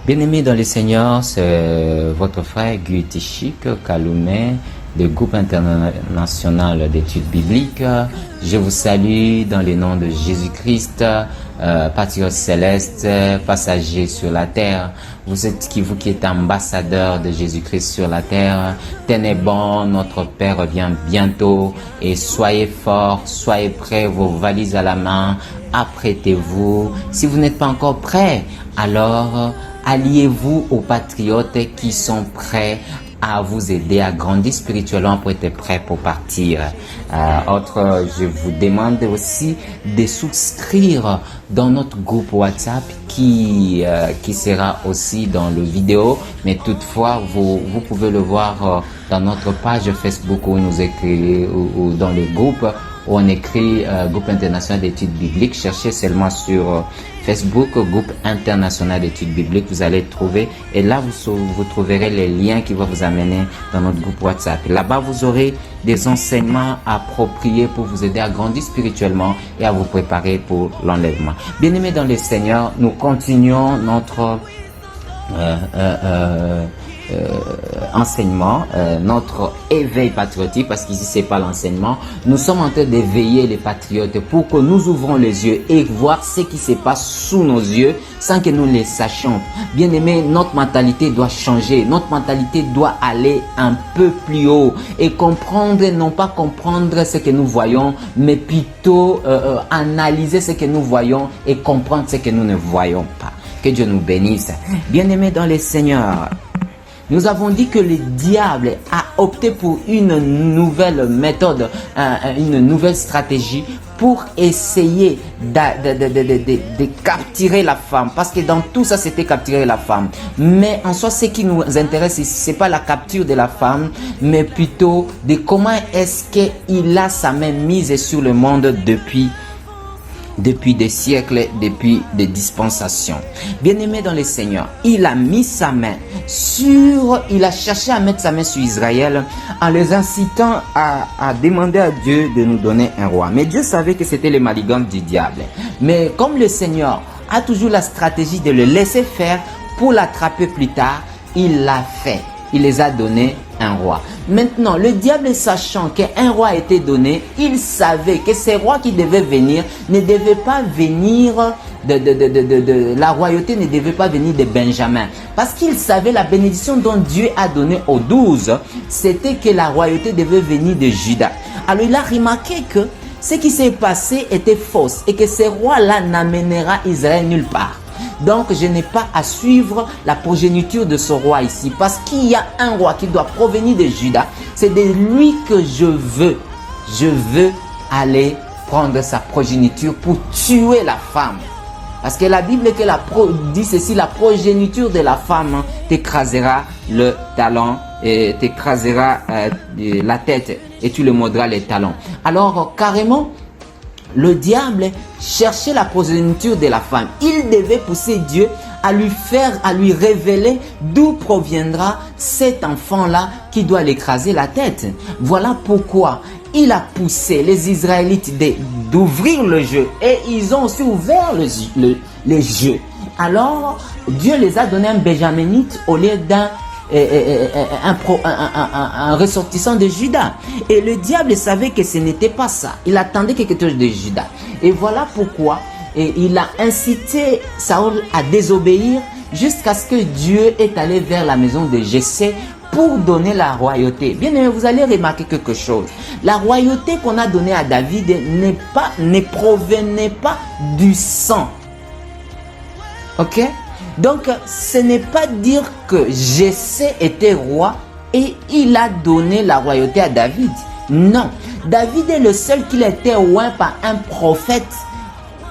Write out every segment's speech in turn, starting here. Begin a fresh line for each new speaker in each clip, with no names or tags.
Bien-aimés dans le Seigneur, c'est votre frère Guy Tichik Kaloumé du groupe international d'études bibliques. Je vous salue dans le nom de Jésus-Christ, patriote céleste, passager sur la terre. Vous qui êtes ambassadeur de Jésus-Christ sur la terre. Tenez bon, notre Père revient bientôt et soyez forts, soyez prêts, vos valises à la main, apprêtez-vous. Si vous n'êtes pas encore prêts, alors alliez-vous aux patriotes qui sont prêts à vous aider à grandir spirituellement pour être prêt pour partir. Je vous demande aussi de souscrire dans notre groupe WhatsApp qui sera aussi dans le vidéo, mais toutefois vous pouvez le voir dans notre page Facebook où nous écrit ou dans le groupe où on écrit groupe international d'études bibliques. Cherchez seulement sur Facebook, groupe international d'études bibliques, vous allez trouver et là vous trouverez les liens qui vont vous amener dans notre groupe WhatsApp. Là-bas vous aurez des enseignements appropriés pour vous aider à grandir spirituellement et à vous préparer pour l'enlèvement. Bien-aimés dans le Seigneur, nous continuons notre enseignement, notre éveil patriotique, parce qu'ici c'est pas l'enseignement. Nous sommes en train d'éveiller les patriotes pour que nous ouvrons les yeux et voir ce qui se passe sous nos yeux sans que nous les sachions. Bien aimé, notre mentalité doit changer, notre mentalité doit aller un peu plus haut et comprendre, non pas comprendre ce que nous voyons, mais plutôt analyser ce que nous voyons et comprendre ce que nous ne voyons pas. Que Dieu nous bénisse. Bien aimé dans le Seigneur, nous avons dit que le diable a opté pour une nouvelle méthode, une nouvelle stratégie pour essayer de capturer la femme. Parce que dans tout ça, c'était capturer la femme. Mais en soi, ce qui nous intéresse ici, ce n'est pas la capture de la femme, mais plutôt de comment est-ce qu'il a sa main mise sur le monde depuis des siècles, depuis des dispensations. Bien-aimé dans le Seigneur, il a mis sa main il a cherché à mettre sa main sur Israël en les incitant à demander à Dieu de nous donner un roi. Mais Dieu savait que c'était les manigances du diable. Mais comme le Seigneur a toujours la stratégie de le laisser faire pour l'attraper plus tard, il l'a fait. Il les a donné un roi. Maintenant, le diable, sachant qu'un roi a été donné, il savait que ces rois qui devaient venir ne devaient pas venir la royauté ne devait pas venir de Benjamin. Parce qu'il savait la bénédiction dont Dieu a donné aux 12, c'était que la royauté devait venir de Juda. Alors il a remarqué que ce qui s'est passé était fausse et que ces rois-là n'amènera Israël nulle part. Donc, je n'ai pas à suivre la progéniture de ce roi ici. Parce qu'il y a un roi qui doit provenir de Juda. C'est de lui que je veux. Je veux aller prendre sa progéniture pour tuer la femme. Parce que la Bible dit ceci, la progéniture de la femme t'écrasera le talon, et t'écrasera la tête et tu le mordras les talons. Alors, carrément, le diable cherchait la progéniture de la femme. Il devait pousser Dieu à lui révéler d'où proviendra cet enfant-là qui doit l'écraser la tête. Voilà pourquoi il a poussé les Israélites d'ouvrir le jeu et ils ont aussi ouvert le jeu. Alors, Dieu les a donné un Benjaminite au lieu d'un un ressortissant de Juda. Et le diable savait que ce n'était pas ça. Il attendait quelque chose de Juda. Et voilà pourquoi il a incité Saül à désobéir jusqu'à ce que Dieu est allé vers la maison de Jessé pour donner la royauté. Bien aimé, vous allez remarquer quelque chose. La royauté qu'on a donnée à David ne provenait pas du sang. Ok? Donc, ce n'est pas dire que Jessé était roi et il a donné la royauté à David. Non. David est le seul qui a été oint par un prophète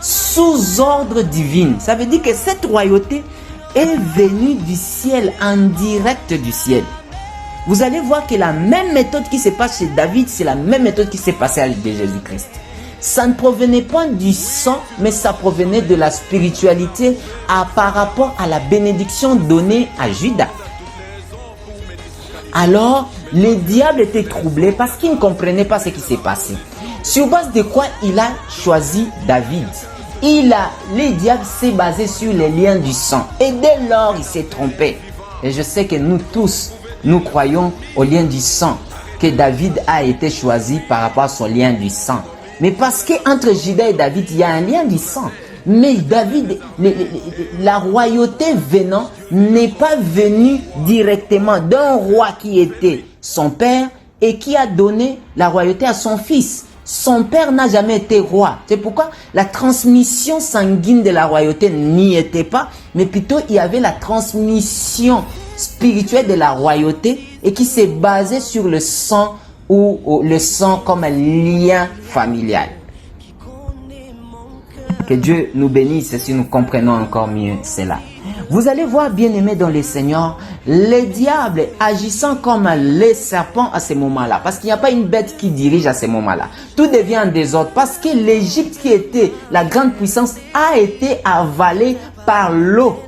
sous ordre divin. Ça veut dire que cette royauté est venue du ciel, en direct du ciel. vous allez voir que la même méthode qui se passe chez David, c'est la même méthode qui s'est passée avec Jésus-Christ. Ça ne provenait pas du sang, mais ça provenait de la spiritualité par rapport à la bénédiction donnée à Judas. Alors, le diable était troublé parce qu'il ne comprenait pas ce qui s'est passé. Sur base de quoi il a choisi David? Le diable s'est basé sur les liens du sang. Et dès lors, il s'est trompé. Et je sais que nous tous, nous croyons au lien du sang, que David a été choisi par rapport à son lien du sang. Mais parce qu'entre Judas et David, il y a un lien du sang. Mais David, la royauté venant n'est pas venue directement d'un roi qui était son père et qui a donné la royauté à son fils. Son père n'a jamais été roi. C'est pourquoi la transmission sanguine de la royauté n'y était pas, mais plutôt il y avait la transmission spirituelle de la royauté et qui s'est basée sur le sang ou le sang comme un lien familial. Que Dieu nous bénisse si nous comprenons encore mieux cela. Vous allez voir, bien-aimés dans le Seigneur, les diables agissant comme les serpents à ce moment-là. Parce qu'il n'y a pas une bête qui dirige à ce moment-là. Tout devient en désordre. Parce que l'Égypte, qui était la grande puissance, a été avalée par l'eau.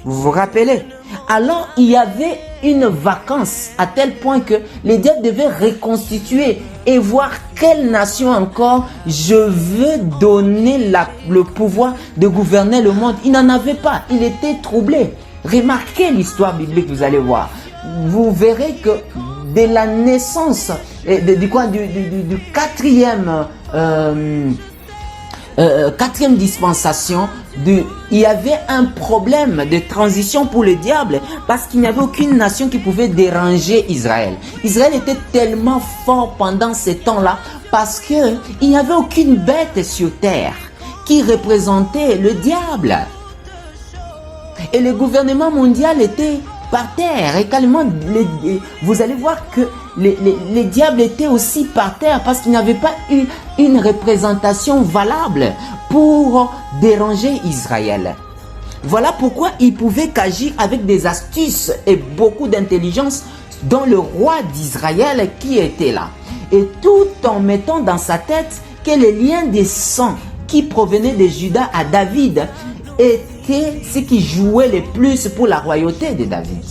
Vous vous rappelez? Alors, il y avait une vacance à tel point que les diables devaient reconstituer et voir quelle nation encore je veux donner le pouvoir de gouverner le monde. Il n'en avait pas, il était troublé. Remarquez l'histoire biblique, vous allez voir. Vous verrez que de la naissance du quatrième dispensation, il y avait un problème de transition pour le diable parce qu'il n'y avait aucune nation qui pouvait déranger Israël. Israël était tellement fort pendant ces temps-là parce qu'il n'y avait aucune bête sur terre qui représentait le diable. Et le gouvernement mondial était par terre. Et carrément, vous allez voir que les diables étaient aussi par terre parce qu'il n'y avait pas eu une représentation valable pour déranger Israël. Voilà pourquoi il pouvait qu'agir avec des astuces et beaucoup d'intelligence dans le roi d'Israël qui était là. Et tout en mettant dans sa tête que les liens des sangs qui provenaient de Juda à David étaient ce qui jouait le plus pour la royauté de David.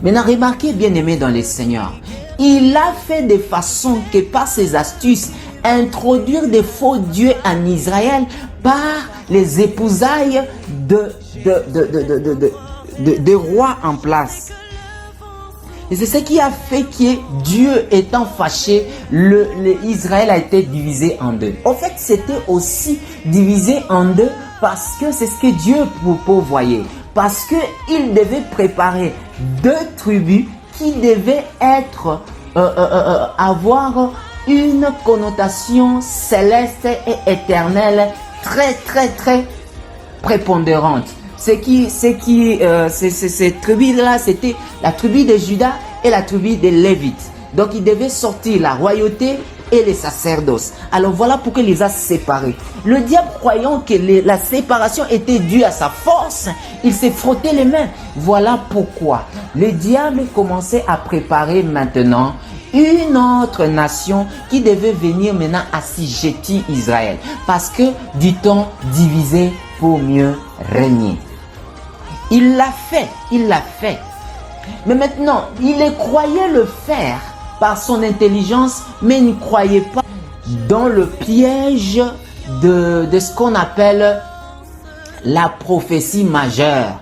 Maintenant, remarquez, bien-aimés dans les Seigneurs, il a fait de façon que par ses astuces, introduire des faux dieux en Israël par les épousailles de rois en place. Et c'est ce qui a fait que Dieu étant fâché, Israël a été divisé en deux. En fait, c'était aussi divisé en deux parce que c'est ce que Dieu prévoyait. Parce qu'il devait préparer deux tribus qui devaient avoir une connotation céleste et éternelle très prépondérante. Ces tribus-là, c'était la tribu de Juda et la tribu de Lévite. Donc, il devait sortir la royauté et les sacerdoces. Alors, voilà pourquoi il les a séparés. Le diable, croyant que la séparation était due à sa force, il s'est frotté les mains. Voilà pourquoi le diable commençait à préparer maintenant une autre nation qui devait venir maintenant assujettir Israël. Parce que, dit-on, diviser pour mieux régner. Il l'a fait. Mais maintenant, il croyait le faire par son intelligence, mais il ne croyait pas dans le piège de ce qu'on appelle la prophétie majeure.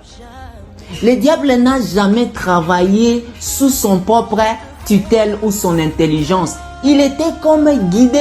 Le diable n'a jamais travaillé sous son propre tutelle ou son intelligence. Il était comme guidé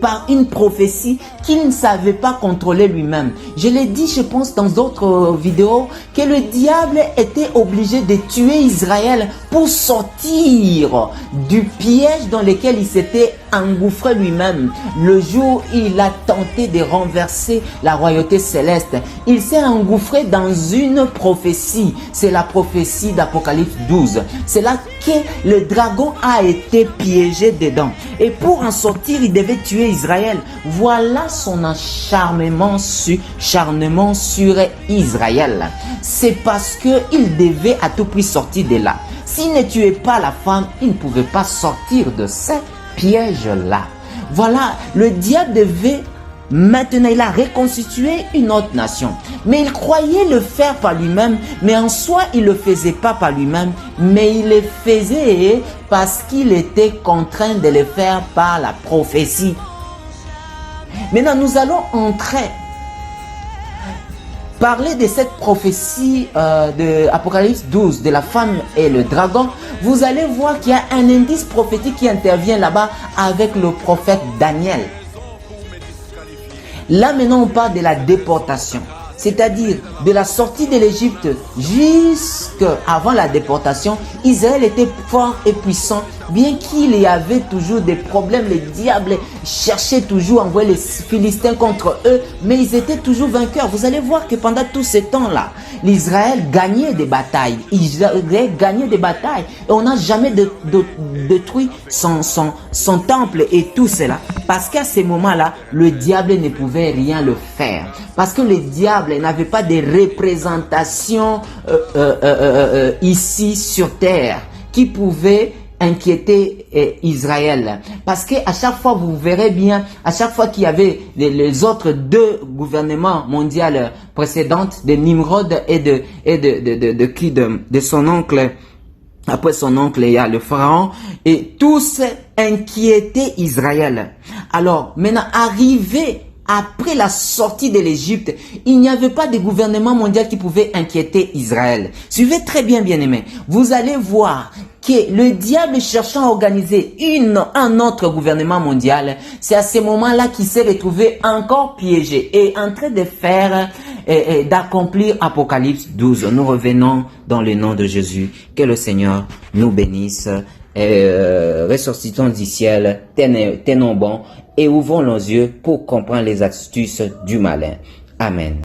par une prophétie qu'il ne savait pas contrôler lui-même. Je l'ai dit, je pense, dans d'autres vidéos, que le diable était obligé de tuer Israël pour sortir du piège dans lequel il s'était engouffré lui-même le jour où il a tenté de renverser la royauté céleste. Il s'est engouffré dans une prophétie. C'est la prophétie d'Apocalypse 12. C'est là que le dragon a été piégé dedans. Et pour en sortir, il devait tuer Israël. Voilà son acharnement sur Israël. C'est parce qu'il devait à tout prix sortir de là. S'il ne tuait pas la femme, il ne pouvait pas sortir de ce piège-là. Voilà, le diable devait maintenant, il a reconstitué une autre nation. Mais il croyait le faire par lui-même, mais en soi, il ne le faisait pas par lui-même, mais il le faisait parce qu'il était contraint de le faire par la prophétie. Maintenant, nous allons entrer parler de cette prophétie de Apocalypse 12, de la femme et le dragon. Vous allez voir qu'il y a un indice prophétique qui intervient là-bas avec le prophète Daniel. Là maintenant on parle de la déportation, c'est-à-dire de la sortie de l'Égypte jusqu'avant la déportation. Israël était fort et puissant, bien qu'il y avait toujours des problèmes. Les diables cherchaient toujours à envoyer les Philistins contre eux, mais ils étaient toujours vainqueurs. Vous allez voir que pendant tout ce temps-là, l'Israël gagnait des batailles. Israël gagnait des batailles et on n'a jamais détruit son temple et tout cela. Parce qu'à ce moment-là, le diable ne pouvait rien le faire. Parce que le diable n'avait pas de représentation ici sur terre qui pouvait inquiéter Israël. Parce que à chaque fois, vous verrez bien, à chaque fois qu'il y avait les autres deux gouvernements mondiaux précédents, de Nimrod et de son oncle. Après son oncle, il y a le pharaon, et tous inquiétaient Israël. Alors, maintenant, arrivé après la sortie de l'Égypte, il n'y avait pas de gouvernement mondial qui pouvait inquiéter Israël. Suivez très bien, bien-aimés. Vous allez voir que le diable cherchant à organiser un autre gouvernement mondial, c'est à ce moment-là qu'il s'est retrouvé encore piégé et en train de faire d'accomplir Apocalypse 12. Nous revenons dans le nom de Jésus. Que le Seigneur nous bénisse. Ressortissons du ciel, tenons bon et ouvrons nos yeux pour comprendre les astuces du malin. Amen.